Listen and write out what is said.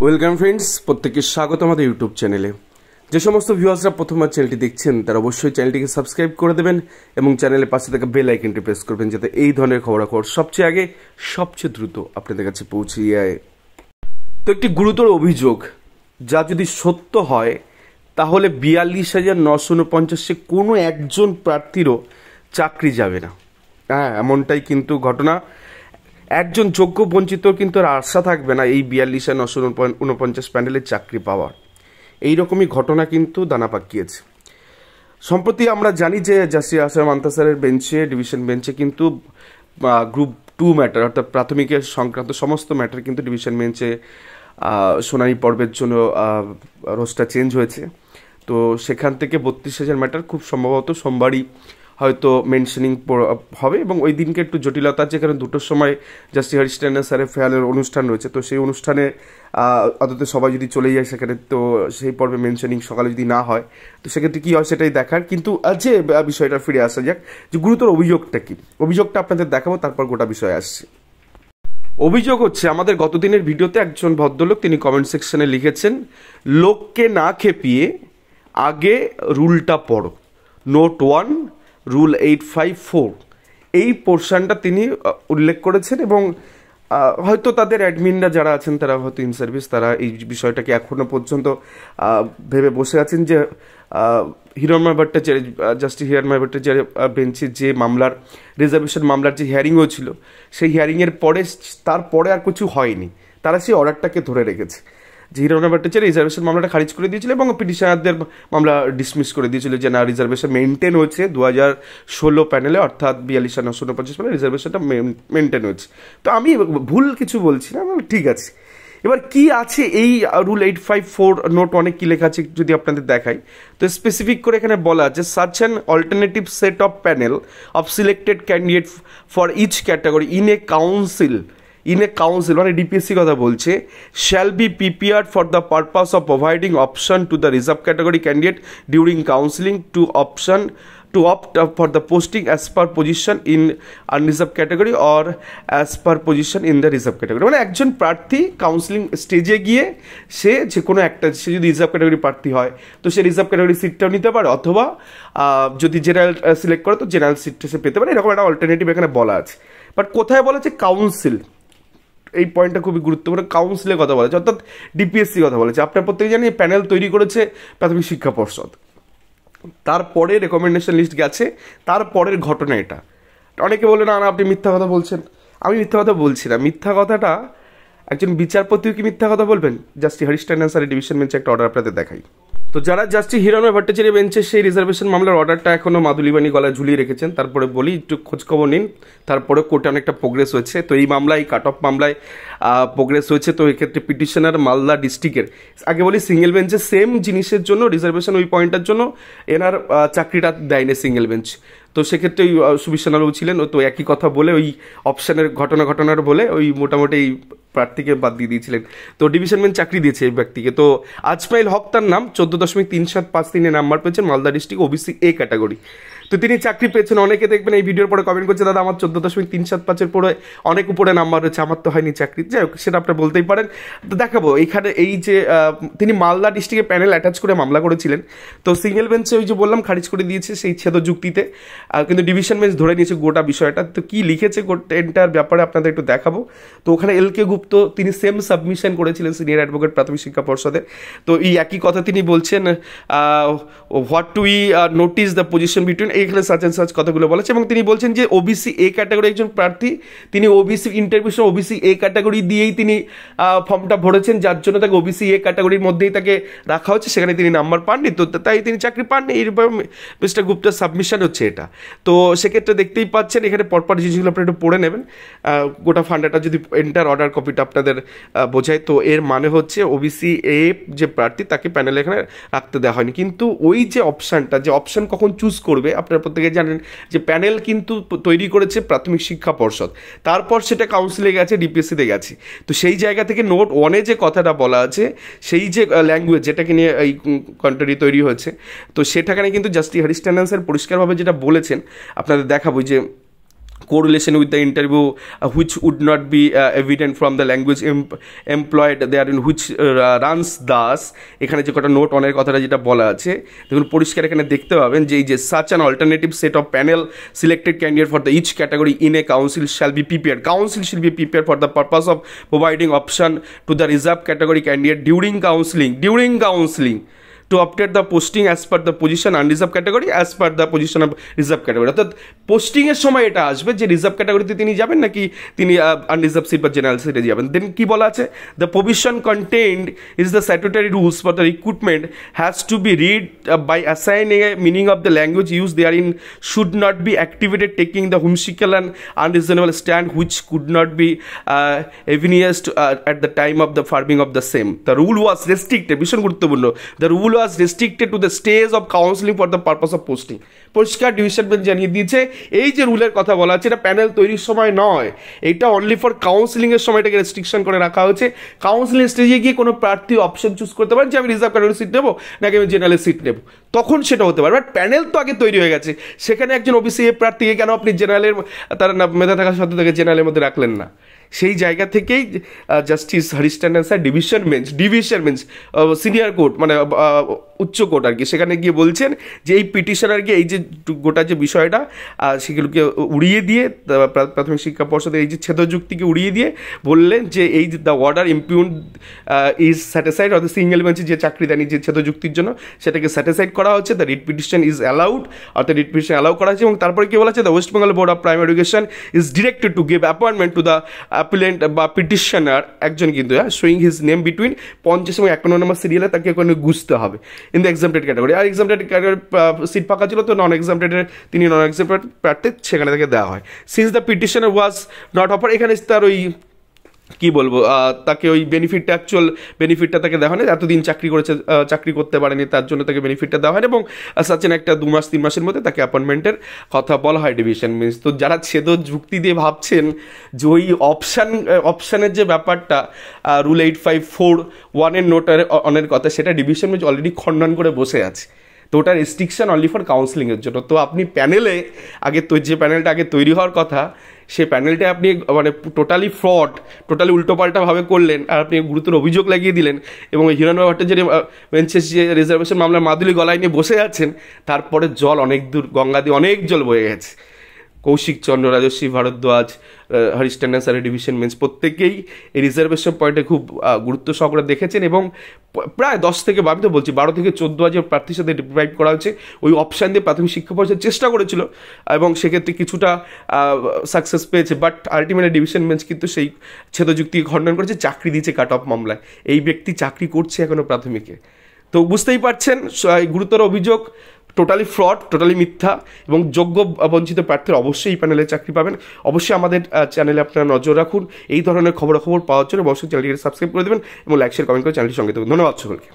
Welcome friends, প্রত্যেককে স্বাগত আমাদের ইউটিউব চ্যানেলে। যে সমস্ত ভিউয়ার্সরা প্রথমবার চ্যানেলটি দেখছেন তারা অবশ্যই চ্যানেলটিকে সাবস্ক্রাইব করে দেবেন এবং চ্যানেলের পাশে থাকা বেল আইকনটি প্রেস করবেন যাতে এই ধরনের খবরাখবর সবচেয়ে আগে সবচেয়ে দ্রুত আপনাদের কাছে পৌঁছে যায়। তো একটি গুরুতর অভিযোগ, যা যদি সত্য হয় তাহলে 42,949 কোনো একজন প্রার্থীরও চাকরি যাবে না। হ্যাঁ, এমনটাই কিন্তু ঘটনা। একজন যোগ্য বঞ্চিত কিন্তু আর আশা থাকবে না এই 42,949 প্যানেলের চাকরি পাওয়ার। এইরকমই ঘটনা কিন্তু দানা পাকিয়েছে। সম্প্রতি আমরা জানি যে জাস্টিস আসাম আন্তাসারের বেঞ্চে, ডিভিশন বেঞ্চে কিন্তু গ্রুপ 2 ম্যাটার অর্থাৎ প্রাথমিকের সংক্রান্ত সমস্ত ম্যাটার কিন্তু ডিভিশন বেঞ্চে শুনানি পর্বের জন্য রোস্টার চেঞ্জ হয়েছে। তো সেখান থেকে 32,000 ম্যাটার খুব সম্ভবত সোমবারই হয়তো মেনশনিং হবে এবং ওই দিনকে একটু জটিলতা আছে, কারণ 2টোর সময় জাস্টিস হরিশচন্দ্র স্যারের ফেয়ারের অনুষ্ঠান রয়েছে। তো সেই অনুষ্ঠানে আদতে সবাই যদি চলে যায় সেখানে, তো সেই পর্বে মেনশনিং সকালে যদি না হয় তো সেক্ষেত্রে কী হয় সেটাই দেখার। কিন্তু যে বিষয়টা ফিরে আসা যাক, যে গুরুতর অভিযোগটা কী, অভিযোগটা আপনাদের দেখাবো, তারপর গোটা বিষয় আসছে। অভিযোগ হচ্ছে, আমাদের গতদিনের ভিডিওতে একজন ভদ্রলোক তিনি কমেন্ট সেকশনে লিখেছেন, লোককে না খেপিয়ে আগে রুলটা পড়ো, নোট 1 রুল 854, এই পোর্শনটা তিনি উল্লেখ করেছেন। এবং হয়তো তাদের অ্যাডমিনরা যারা আছেন তারা হয়তো ইন সার্ভিস, তারা এই বিষয়টাকে এখনো পর্যন্ত ভেবে বসে আছেন যে হিরণময় ভট্টাচার্য, জাস্টিস হিরণময় ভট্টাচার্য বেঞ্চে যে মামলার রিজার্ভেশন মামলার যে হিয়ারিং হয়েছিল, সেই হিয়ারিংয়ের পরে তারপরে আর কিছু হয়নি, তারা সেই অর্ডারটাকে ধরে রেখেছে যে হিরণময় ভট্টাচার্য রিজার্ভেশন মামলাটা খারিজ করে দিয়েছিল এবং পিটিশনারদের মামলা ডিসমিস করে দিয়েছিল যে না, রিজার্ভেশন মেনটেন হয়েছে 2016 প্যানেলে, অর্থাৎ 42,949 প্যানেলে রিজার্ভেশনটা মেনটেন হয়েছে। তো আমি ভুল কিছু বলছি না, ঠিক আছে। এবার কি আছে এই রুল 854 নোট অনেক কি লেখা আছে যদি আপনাদের দেখাই, তো স্পেসিফিক করে এখানে বলা আছে, such an alternative set of panel of selected candidate for each category in a council মানে ডিপিএসসি কথা বলছে, shall be prepared for the purpose of providing option to the reserve category candidate during counselling to opt for the posting as per position in unreserved category or as per position in the reserved category। মানে একজন প্রার্থী counselling স্টেজে গিয়ে সে যে কোনো একটা, সে যদি reserve category প্রার্থী হয় তো সে রিজার্ভ ক্যাটাগরি সিটটাও নিতে পারে, অথবা যদি জেনারেল সিলেক্ট করে তো জেনারেল সিটটা সে পেতে পারে, এরকম একটা অল্টারনেটিভ এখানে বলা আছে। বাট কোথায় বলা আছে? কাউন্সিল, এই পয়েন্টটা খুবই গুরুত্বপূর্ণ। কাউন্সিলের কথা বলেছে, অর্থাৎ ডিপিএসসি কথা বলেছে। আপনার প্রত্যেকে জানি প্যানেল তৈরি করেছে প্রাথমিক শিক্ষা পর্ষদ, তারপরে রেকমেন্ডেশন লিস্ট গেছে, তারপরের ঘটনা এটা। অনেকে বলে না আপনি মিথ্যা কথা বলছেন। আমি মিথ্যা কথা বলছি না, মিথ্যা কথাটা একজন বিচারপতিও কি মিথ্যা কথা বলবেন? জাস্টিস হরিশচন্দ্র স্যারের ডিভিশন বেঞ্চে একটা অর্ডার আপনাদের দেখাই। তো যারা জাস্টিস হিরণময় ভট্টাচার্য বেঞ্চে সেই রিজার্ভেশন মামলার অর্ডারটা এখনও মাদুলিবাণী গলায় ঝুলিয়ে রেখেছেন, তারপরে বলি একটু খোঁজখবর নিন। তারপরে কোর্টে অনেকটা প্রোগ্রেস হয়েছে। তো এই মামলায়, কাট অফ মামলায় প্রোগ্রেস হয়েছে। তো এক্ষেত্রে পিটিশনার মালদা ডিস্ট্রিক্টের, আগে বলি সিঙ্গেল বেঞ্চে সেম জিনিসের জন্য রিজার্ভেশন ওই পয়েন্টটার জন্য এনার চাকরিটা দেয়নি সিঙ্গেল বেঞ্চ। তো সেক্ষেত্রে ওই সুবিশানালু ছিলেন, তো একই কথা বলে ওই অপশানের ঘটনার বলে ওই মোটামুটি এই প্রার্থীকে বাদ দিয়ে দিয়েছিলেন। তো ডিভিশন বেঞ্চ চাকরি দিয়েছে এই ব্যক্তিকে। তো আজমাইল হক তার নাম, 14.3753 নাম্বার পেয়েছেন, Malda district OBC A category. তো তিনি চাকরি পেয়েছেন। অনেকে দেখবেন এই ভিডিওর পরে কমেন্ট করছে, দাদা আমার 14.375 পরে অনেক উপরে নাম্বার রয়েছে, আমার তো হয়নি চাকরি। যাই হোক, সেটা আপনারা বলতেই পারেন। তো দেখাবো এইখানে এই যে তিনি মালদা ডিস্ট্রিক্টে প্যানেল অ্যাটাচ করে মামলা করেছিলেন। তো সিঙ্গেল বেঞ্চে ওই যে বললাম খারিজ করে দিয়েছে সেই ছেদ যুক্তিতে, কিন্তু ডিভিশন বেঞ্চ ধরে নিয়েছে গোটা বিষয়টা। তো কি লিখেছে এটার ব্যাপারে আপনাদের একটু দেখাবো। তো ওখানে এলকে গুপ্ত তিনি সেম সাবমিশন করেছিলেন সিনিয়র অ্যাডভোকেট প্রাথমিক শিক্ষা পর্ষদের। তো এই একই কথা তিনি বলছেন, what to we notice the position between, এইখানে সার্চ অ্যান্ড সার্চ কথাগুলো বলেছে। এবং তিনি বলছেন যে ওবিসি এ ক্যাটাগরি একজন প্রার্থী, তিনি OBC interview OBC A category দিয়েই তিনি ফর্মটা ভরেছেন, যার জন্য তাকে ওবিসি এ ক্যাটাগরির মধ্যেই তাকে রাখা হচ্ছে, সেখানে তিনি নাম্বার পাননি, তো তাই তিনি চাকরি পাননি। এইরকম মিস্টার গুপ্তার সাবমিশন হচ্ছে এটা। তো সেক্ষেত্রে দেখতেই পাচ্ছেন এখানে পরপর জিনিসগুলো আপনারা একটু পড়ে নেবেন, গোটা ফান্ডাটা যদি এন্টার অর্ডার কপিটা আপনাদের বোঝায়। তো এর মানে হচ্ছে ওবিসি এ যে প্রার্থী তাকে প্যানেলে এখানে রাখতে দেওয়া হয়নি। কিন্তু ওই যে অপশানটা, যে অপশান কখন চুজ করবে আপনারা প্রত্যেকে জানেন যে প্যানেল কিন্তু তৈরি করেছে প্রাথমিক শিক্ষা পর্ষদ, তারপর সেটা কাউন্সিলে গেছে, ডিপিএসসিতে গেছে। তো সেই জায়গা থেকে নোট 1-এ যে কথাটা বলা আছে, সেই যে ল্যাঙ্গুয়েজ যেটাকে নিয়ে এই কন্ট্রি তৈরি হয়েছে, তো সেটাখানে কিন্তু জাস্টিস হরিশচন্দ্র স্যার পরিষ্কারভাবে যেটা বলেছেন আপনাদের দেখাবো, যে correlation with the interview which would not be evident from the language employed therein which runs thus এখানে যে কটা নোট অনের কথাটা যেটা বলা আছে দেখুন পরিষ্কার এখানে দেখতে পাবেন যে এই যে such an alternative set of panel selected candidate for the each category in a council shall be prepared. Council shall be prepared for the purpose of providing option to the reserved category candidate during counseling to update the posting as per the position unreserved category as per the position of reserved category. অর্থাৎ পোস্টিংয়ের সময় এটা আসবে যে reserve ক্যাটাগরিতে তিনি যাবেন নাকি তিনি আনরিজার্ভ সিট বা জেনারেল সিটে যাবেন। দেন কি বলা আছে, the provision contained is the statutory rules for the recruitment has to be read by assigning a meaning of the language use therein should not be activated taking the whimsical and unreasonable stand which could not be evidenced at the time of the forming of the same. The rule was restricted, ভীষণ গুরুত্বপূর্ণ, the rule was restricted to the stage of counseling for the purpose of posting. পরিষ্কার division bench জানিয়ে দিয়েছে এই যে রুলের কথা বলা আছে এটা প্যানেল তৈরির সময় নয়, এটা অনলি ফর কাউন্সিলিংয়ের সময় এটাকে রেস্ট্রিকশন করে রাখা হয়েছে। কাউন্সিলিং স্টেজে গিয়ে কোনো প্রার্থী অপশন চুজ করতে পারেন যে আমি রিজার্ভ ক্যাটাগরি সিট নেবো নাকি আমি জেনারেল সিট নেবো, তখন সেটা হতে পারে। বাট প্যানেল তো আগে তৈরি হয়ে গেছে, সেখানে একজন ওবিসি প্রার্থীকে কেন আপনি জেনারেলের তার মেধা থাকার সাথে তাকে জেনারেলের মধ্যে রাখলেন না? সেই জায়গা থেকেই জাস্টিস হরিস্টান sir division bench senior court মানে উচ্চ কোর্ট আর কি, সেখানে গিয়ে বলছেন যে এই পিটিশনারকে এই যে গোটা যে বিষয়টা সেগুলোকে উড়িয়ে দিয়ে প্রাথমিক শিক্ষা পর্ষদের এই যে ছেদযুক্তিকে উড়িয়ে দিয়ে বললেন যে এই the order impugned is satisfied, অর্থাৎ সিঙ্গেল বেঞ্চে যে চাকরি দেয়নি যে ছেদযুক্তির জন্য সেটাকে স্যাটিসফাইড করা হচ্ছে, the writ petition is allowed, অর্থাৎ রিট পিটিশন অ্যালাউ করা হচ্ছে। এবং তারপরে কি বলা হচ্ছে, the West Bengal board of primary education is directed to give appointment to the appellant বা পিটিশনার একজন কিন্তু শোয়িং হিজ নেম বিটুইন 50 এবং 51 নম্বর সিরিয়ালে তাকে ওখানে গুছতে হবে ইন দ্য এক্সামটেড ক্যাটাগরি। আর এক্সামটেড ক্যাটাগরি সিট ফাঁকা ছিল তো নন এক্সামটেডের তিনি নন এক্সামটেড প্রার্থী সেখানে তাকে দেওয়া হয়। Since the petitioner was not offer, এখানে তার ওই কী বলবো তাকে ওই বেনিফিটটা অ্যাকচুয়াল বেনিফিটটা তাকে দেওয়া হয়নি, এতদিন চাকরি করতে পারেনি তার জন্য তাকে বেনিফিটটা দেওয়া হয় এবং সাচেন একটা 2 মাস 3 মাসের মধ্যে তাকে অ্যাপয়েন্টমেন্টের কথা বলা হয় ডিভিশন বেঞ্চ। তো যারা ছেদ যুক্তি দিয়ে ভাবছেন যে ওই অপশানের যে ব্যাপারটা রুল 8541 নোটের অনের কথা সেটা ডিভিশন বেঞ্চ অলরেডি খণ্ডন করে বসে আছে, তো ওটা রেস্ট্রিকশন অনলি ফর কাউন্সিলিংয়ের জন্য। তো আপনি প্যানেলে আগে যে প্যানেলটা আগে তৈরি হওয়ার কথা সেই প্যানেলটা আপনি মানে টোটালি ফ্রড, টোটালি উল্টোপাল্টাভাবে করলেন আর আপনি গুরুতর অভিযোগ লাগিয়ে দিলেন এবং হিরণ্ময় ভট্টাচার্য বেঞ্চের যে রিজার্ভেশন মামলার মাদুলি গলায় নিয়ে বসে আছেন, তারপরে জল অনেক দূর, গঙ্গা দিয়ে অনেক জল বয়ে গেছে। কৌশিক চন্দ্র, রাজস্বী ভারদ্বাজ, হরিস্টান স্যারের ডিভিশন বেঞ্চ প্রত্যেকেই এই রিজার্ভেশন পয়েন্টে খুব গুরুত্ব সহকারে দেখেছেন এবং প্রায় 10 থেকে আমি তো বলছি 12 থেকে 14 হাজার প্রার্থীর সাথে ডিপ্রাইভ করা হয়েছে ওই অপশান দিয়ে প্রাথমিক শিক্ষা পর্ষদ চেষ্টা করেছিল এবং সেক্ষেত্রে কিছুটা সাকসেস পেয়েছে। বাট আলটিমেটলি ডিভিশন বেঞ্চ কিন্তু সেই ছেদযুক্তিকে খণ্ডন করেছে, চাকরি দিয়েছে কাট অফ মামলায়। এই ব্যক্তি চাকরি করছে এখনও প্রাথমিকে, তো বুঝতেই পারছেন গুরুতর অভিযোগ, টোটালি ফ্রড, টোটালি মিথ্যা এবং যোগ্য বঞ্চিত প্রার্থীরা অবশ্যই এই প্যানেলে চাকরি পাবেন। অবশ্যই আমাদের চ্যানেলে আপনারা নজর রাখুন, এই ধরনের খবরাখবর পাওয়ার জন্য অবশ্যই চ্যানেলটিকে সাবস্ক্রাইব করে দেবেন এবং লাইক শেয়ার কমেন্ট করে চ্যানেলটির সঙ্গে দেবেন। ধন্যবাদ সকলকে।